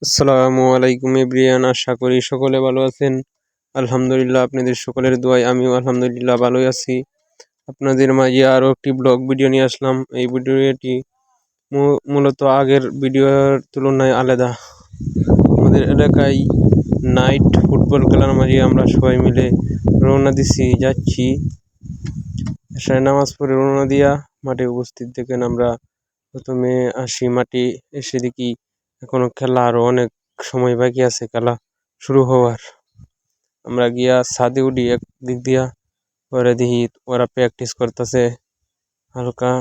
আসসালামু আলাইকুম এভরিওয়ান, আশা করি সকলে ভালো আছেন। আলহামদুলিল্লাহ, আপনাদের সকলের দোয়ায় আমিও আলহামদুলিল্লাহ ভালোই আছি। আপনাদের মাঝে আরও একটি ব্লগ ভিডিও নিয়ে আসলাম। এই ভিডিওটি মূলত আগের ভিডিওর তুলনায় আলাদা। আমাদের এলাকায় নাইট ফুটবল খেলার মাঝে আমরা সবাই মিলে রওনা যাচ্ছি। এশার নামাজ পড়ে রওনা দিয়া মাঠে উপস্থিত দেখেন আমরা প্রথমে আসি। মাঠে এসে দেখি এখনো খেলা আরো অনেক সময় বাকি আছে খেলা শুরু হওয়ার। আমরা গিয়া ছাদে উঠি এক দিক দিয়া, পরে দেখি ওরা প্র্যাকটিস করতেছে হালকা।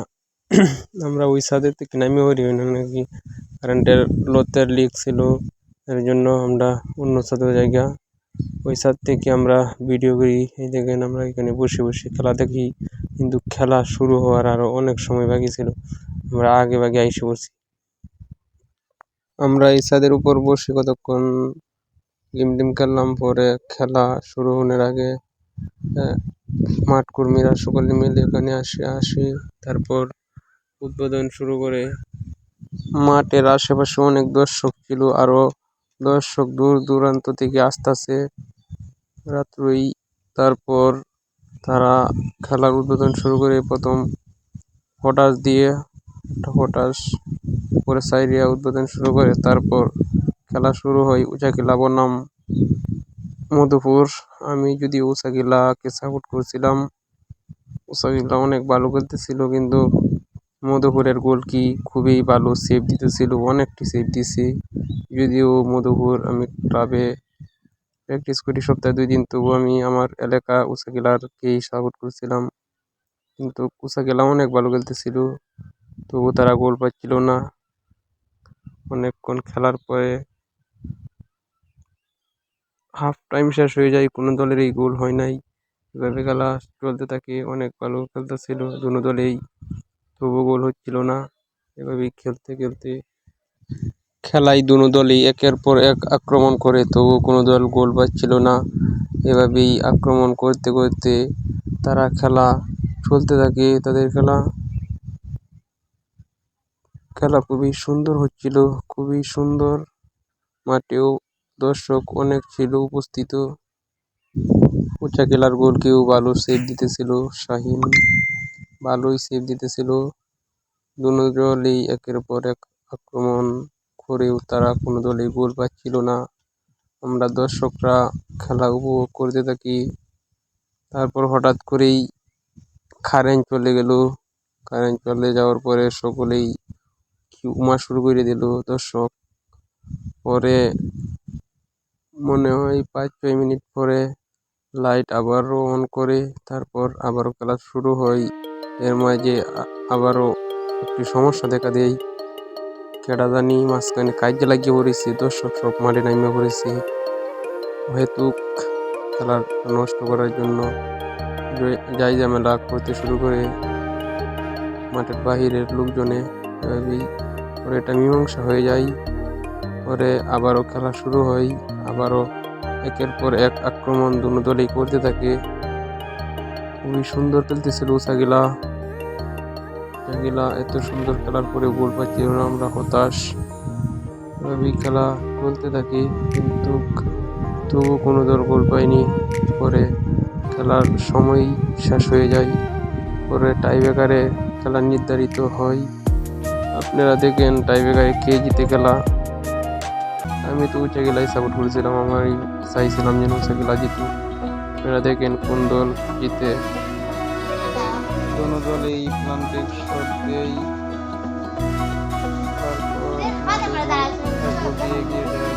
আমরা ওই ছাদের থেকে নামিয়ে পড়ি, নাকি কারেন্টের লোতের লিক ছিল, এর জন্য আমরা অন্য ছাদের জায়গা ওই ছাদ থেকে আমরা ভিডিও করি। এই দেখেন আমরা এখানে বসে বসে খেলা দেখি, কিন্তু খেলা শুরু হওয়ার আরো অনেক সময় বাকি ছিল। আমরা আগে ভাগে আইসে পড়ছি। আমরা এই ছাদের উপর বসে কতক্ষণ গেম টেম খেললাম। পরে খেলা শুরু হওয়ার আগে মাঠ কর্মীরা সকলে মিলে এখানে আসি। তারপর উদ্বোধন শুরু করে। মাঠের আশেপাশে অনেক দর্শক ছিল, আরো দর্শক দূর দূরান্ত থেকে আসতেছে রাত্রই। তারপর তারা খেলার উদ্বোধন শুরু করে প্রথম পটাশ দিয়ে পটাশ পরে সাইরিয়া উদ্বোধন শুরু করে। তারপর খেলা শুরু হয় উচাকিলা বনাম মধুপুর। আমি যদি উচাকিলাকে সাপোর্ট করছিলাম। উচাকিলা অনেক ভালো খেলতেছিল, কিন্তু মধুপুরের গোল কি খুবই ভালো সেভ দিতেছিল, অনেকটি সেভ দিছে। যদিও মধুপুর আমি ক্লাবে প্র্যাকটিস করি সপ্তাহে 2 দিন, তবু আমি আমার এলাকা উচাকিলারকেই সাপোর্ট করছিলাম। কিন্তু উচাকিলা অনেক ভালো খেলতেছিল, তবু তারা গোল পাচ্ছিল না। অনেকক্ষণ খেলার পরে হাফ টাইম শেষ হয়ে যায়, কোনো দলেরই গোল হয় নাই। এভাবে খেলা চলতে থাকে, অনেক ভালো খেলতেছিল দুনো দলেই, তবু গোল হচ্ছিল না। এভাবেই খেলতে খেলতে খেলায় দুনো দলই একের পর এক আক্রমণ করে, তবু কোনো দল গোল পাচ্ছিল না। এভাবেই আক্রমণ করতে করতে তারা খেলা চলতে থাকে। তাদের খেলা খুবই সুন্দর হচ্ছিল, খুবই সুন্দর। মাঠেও দর্শক অনেক ছিল উপস্থিত। উচাকিলার গোলকেও ভালো সেভ দিতেছিল, শাহিন ভালোই সেভ দিতেছিল। দুনো দলই একের পর এক আক্রমণ করেও তারা কোনো দলেই গোল পাচ্ছিল না। আমরা দর্শকরা খেলা উপভোগ করতে থাকি। তারপর হঠাৎ করেই কারেন্ট চলে গেল। কারেন্ট চলে যাওয়ার পরে সকলেই উমা শুরু করে দিল দর্শক। পরে মনে হয় 5-6 মিনিট পরে লাইট আবারও অন করে, তারপর আবারও খেলা শুরু হয়। এর মাঝে আবারও একটি সমস্যা দেখা দেয়। কেডা জানি মাঝখানে কাজে লাগিয়ে পড়েছে, দর্শক সব মাঠে নামিয়ে পড়েছে হয়তো খেলা নষ্ট করার জন্য। যাই ঝামেলা করতে শুরু করে মাঠের বাহিরের লোকজনে। পরে এটা মীমাংসা হয়ে যায়। পরে আবারও খেলা শুরু হয়। আবারও একের পর এক আক্রমণ দুনো দলেই করতে থাকে। খুবই সুন্দর খেলতেছিল উচাকিলা। এত সুন্দর খেলার পরে গোল পাচ্ছিল না, আমরা হতাশ। এভাবেই খেলা চলতে থাকে, কিন্তু তবু কোনো দল গোল পায়নি। পরে খেলার সময় শেষ হয়ে যায়। পরে টাইব্রেকারে খেলা নির্ধারিত হয়। আপনারা দেখেন টাইব্রেকারে কে জিতে খেলা। আমি তো উচাকিলাই সাপোর্ট করেছিলাম, আমি চাইছিলাম যেন উচাকিলা জিতুক। আপনারা দেখেন কোন দল জিতে। কোনো দল এই প্লান্টিক শট দেয়, তারপর দিয়ে গিয়ে দেয়।